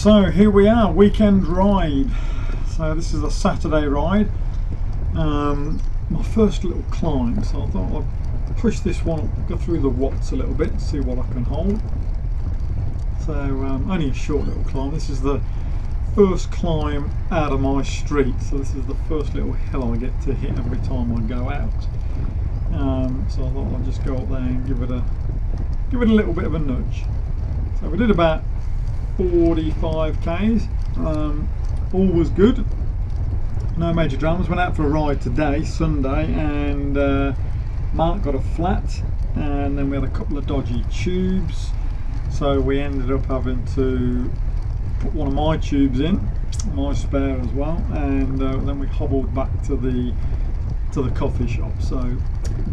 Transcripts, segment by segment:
So here we are, weekend ride. So this is a Saturday ride. My first little climb, so I thought I'd push this one up, go through the watts a little bit, see what I can hold. So only a short little climb. This is the first climb out of my street, so this is the first little hill I get to hit every time I go out. So I thought I'd just go up there and give it a little bit of a nudge. So we did about 45 k's. All was good, no major dramas. Went out for a ride today, Sunday, and Mark got a flat, and then we had a couple of dodgy tubes, so we ended up having to put one of my tubes in, my spare as well, and then we hobbled back to the coffee shop. So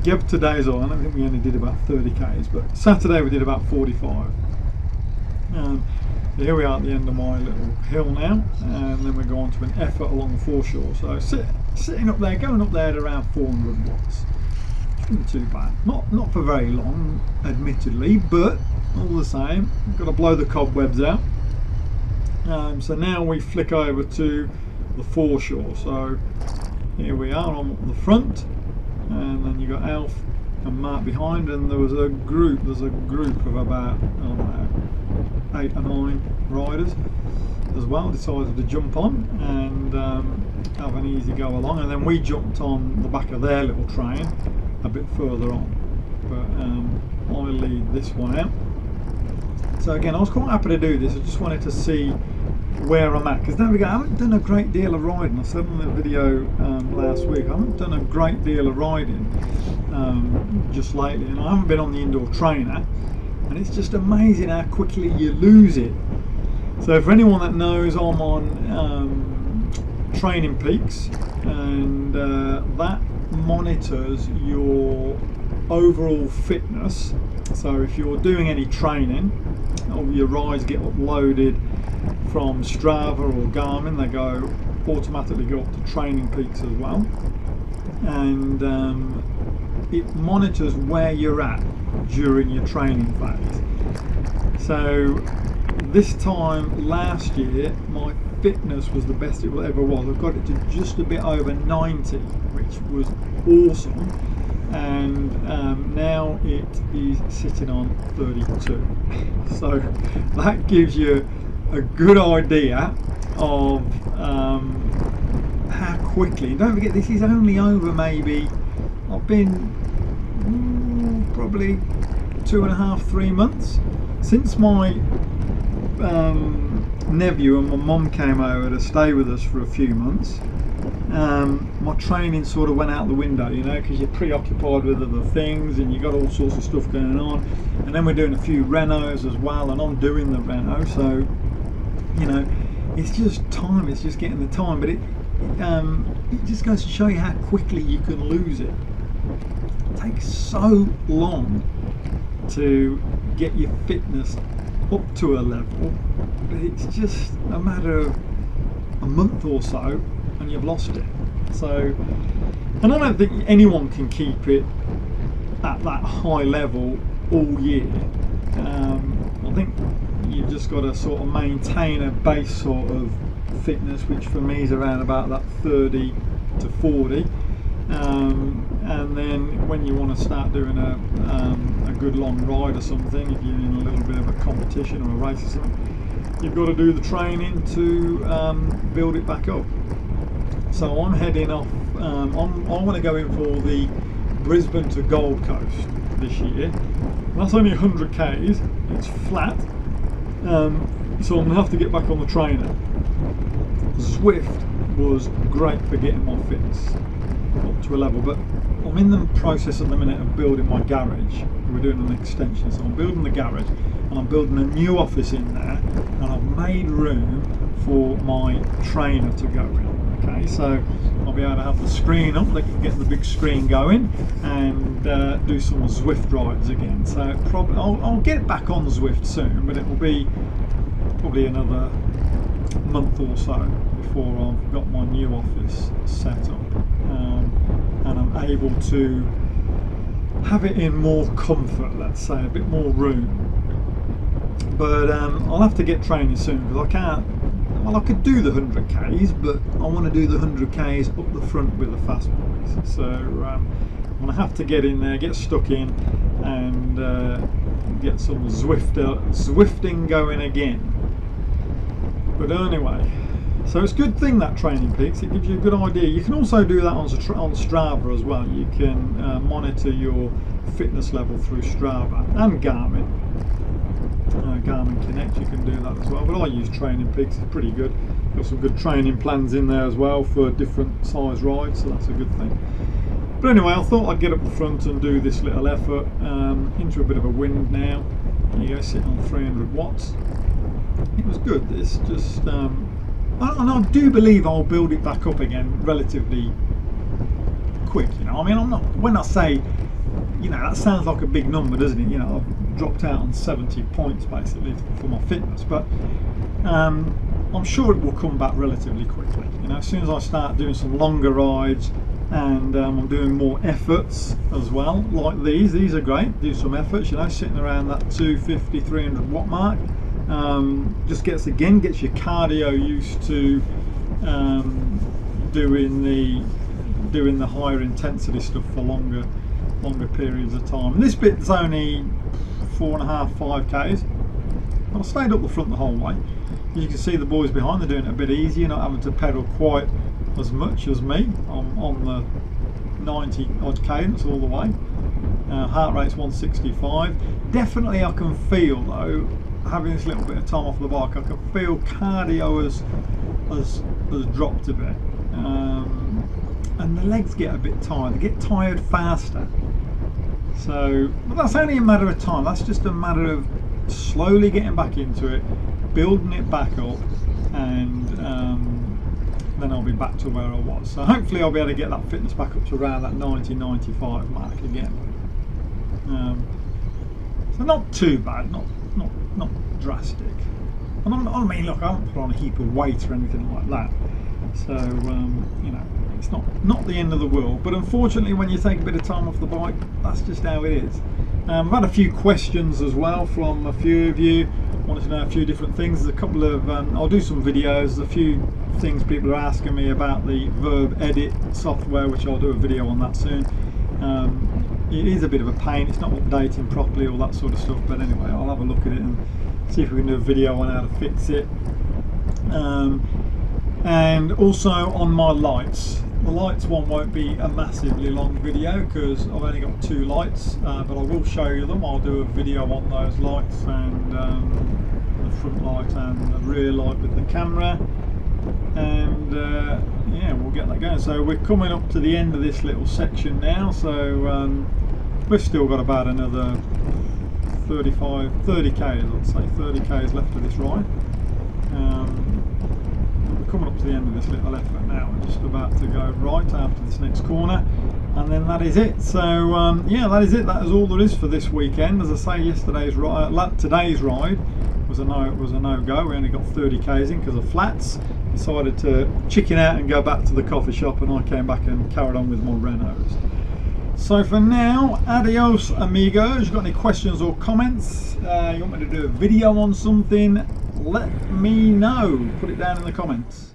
give today's on, I think we only did about 30 k's, but Saturday we did about 45. Here we are at the end of my little hill now, and then we go on to an effort along the foreshore. So sitting up there, going up there at around 400 watts. Not too bad. Not for very long, admittedly, but all the same, we've got to blow the cobwebs out. So now we flick over to the foreshore. So here we are on the front, and then you got Alf and Mark behind, and there's a group of about, I don't know, 8 or 9 riders as well. Decided to jump on and have an easy go along, and then we jumped on the back of their little train a bit further on, but I lead this one out. So again, I was quite happy to do this. I just wanted to see where I'm at, because there we go, I haven't done a great deal of riding. I said in the video last week, I haven't done a great deal of riding just lately, and I haven't been on the indoor trainer, and it's just amazing how quickly you lose it. So for anyone that knows, I'm on Training Peaks, and that monitors your overall fitness. So if you're doing any training, all your rides get uploaded from Strava or Garmin. They go automatically go up to Training Peaks as well, and it monitors where you're at during your training phase. So this time last year, my fitness was the best it ever was. I got it to just a bit over 90, which was awesome, and now it is sitting on 32. So that gives you a good idea of how quickly. Don't forget, this is only over, maybe I've been probably 2.5, 3 months since my nephew and my mum came over to stay with us for a few months. My training sort of went out the window, you know, because you're preoccupied with other things and you got all sorts of stuff going on, and then we're doing a few renos as well, and I'm doing the reno, so you know, it's just time, it's just getting the time. But it just goes to show you how quickly you can lose it. It takes so long to get your fitness up to a level, but it's just a matter of a month or so and you've lost it. So, and I don't think anyone can keep it at that high level all year. I think you've just got to sort of maintain a base sort of fitness, which for me is around about that 30 to 40, and then when you want to start doing a good long ride or something, if you're in a little bit of a competition or a race or something, you've got to do the training to build it back up. So I'm heading off, I want to go in for the Brisbane to Gold Coast this year. That's only 100 k's, it's flat, so I'm going to have to get back on the trainer. Zwift was great for getting my fitness up to a level, but I'm in the process at the minute of building my garage. We're doing an extension, so I'm building the garage and I'm building a new office in there, and I've made room for my trainer to go in. Okay, so I'll be able to have the screen up, they can get the big screen going, and do some Zwift rides again. So probably I'll get back on Zwift soon, but it will be probably another month or so before I've got my new office set up, and I'm able to have it in more comfort, let's say, a bit more room. but I'll have to get training soon because I can't. Well, I could do the 100 Ks, but I want to do the 100 Ks up the front with the fast boys. So I'm going to have to get in there, get stuck in, and get some Zwifting going again. But anyway, so it's a good thing that Training Peaks. It gives you a good idea. You can also do that on Strava as well. You can monitor your fitness level through Strava and Garmin. Garmin Connect, you can do that as well, but I use Training Peaks. It's pretty good. Got some good training plans in there as well for different size rides, so that's a good thing. But anyway, I thought I'd get up the front and do this little effort into a bit of a wind now. There you go, sitting on 300 watts. It was good. This just and I do believe I'll build it back up again relatively quick. You know, I mean, I'm not, when I say, you know, that sounds like a big number, doesn't it? You know, I've dropped out on 70 points basically for my fitness, but I'm sure it will come back relatively quickly. You know, as soon as I start doing some longer rides and I'm doing more efforts as well, like these are great. Do some efforts, you know, sitting around that 250, 300 watt mark. Just gets your cardio used to doing the higher intensity stuff for longer periods of time. And this bit's only 4.5, 5 Ks. I stayed up the front the whole way. As you can see, the boys behind, they're doing it a bit easier, not having to pedal quite as much as me. I'm on the 90 odd cadence all the way. Heart rate's 165. Definitely I can feel though, having this little bit of time off the bike, I can feel cardio has dropped a bit. And the legs get a bit tired. They get tired faster. So, but that's only a matter of time. That's just a matter of slowly getting back into it, building it back up, and then I'll be back to where I was. So hopefully I'll be able to get that fitness back up to around that 90-95 mark again. So not too bad, not drastic. And I mean, look, I haven't put on a heap of weight or anything like that. So you know, it's not the end of the world. But unfortunately, when you take a bit of time off the bike, that's just how it is. I've had a few questions as well from a few of you. Wanted to know a few different things. There's a couple of I'll do some videos. A few things people are asking me about the Verb Edit software, which I'll do a video on that soon. It is a bit of a pain. It's not updating properly, all that sort of stuff. But anyway, I'll have a look at it and see if we can do a video on how to fix it. And also on my lights. The lights one won't be a massively long video because I've only got 2 lights, but I will show you them. I'll do a video on those lights and the front light and the rear light with the camera, and yeah, we'll get that going. So we're coming up to the end of this little section now, so we've still got about another 30 Ks, I'd say 30 Ks left of this ride. Coming up to the end of this little effort now. We're just about to go right after this next corner, and then that is it. So yeah, that is it. That is all there is for this weekend. As I say, today's ride was a no-go. We only got 30 Ks in because of flats. Decided to chicken out and go back to the coffee shop, and I came back and carried on with my Renaults. So for now, adios amigos. Got any questions or comments? You want me to do a video on something? Let me know. Put it down in the comments.